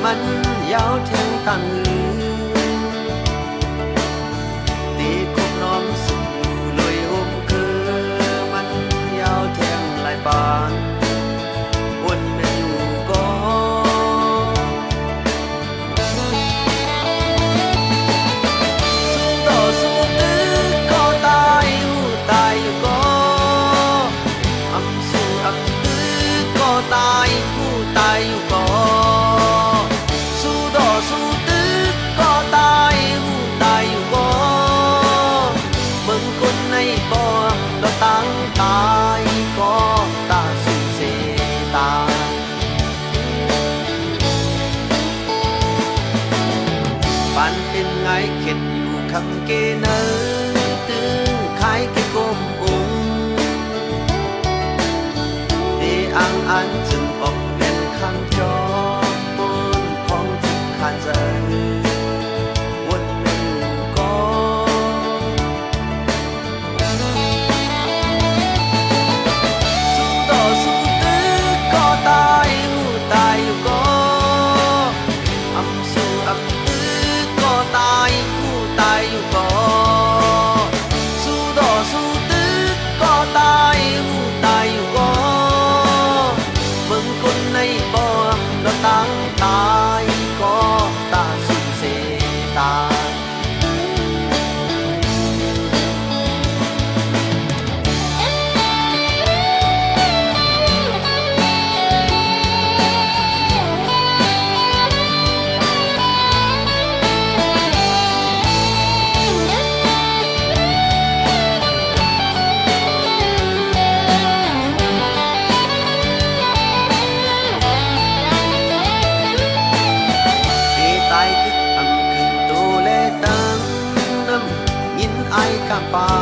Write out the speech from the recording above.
ăn giáo theo tàn ngư tí cục nóm sự lùi ôm cơ ăn giáo theo lại bàn buồn mê dù có xuống đỏ xuống tứ có tai dù có âm su âm tứ có tai dù có su đỏ su tứ có tai dù có mừng con này có đó tăng tai có ta su se ta ban tin ngay kếtอยู่คำเกเนอตึงขายเกกลมอุ้งดีอังอันจึงออกเวียนข้างจอบนพ้องถึงขันใจวนไม่อยู่ก็สู้ต่อสู้ตื้อก็ตายอยู่ก็อำสู้อำตื้อก็ตายอยู่ก็สู้ต่อสู้ตื้อก็ตายอยู่ก็มึงคนในบ่เราตั้งตายก็ตาสุดเสตาai cả ba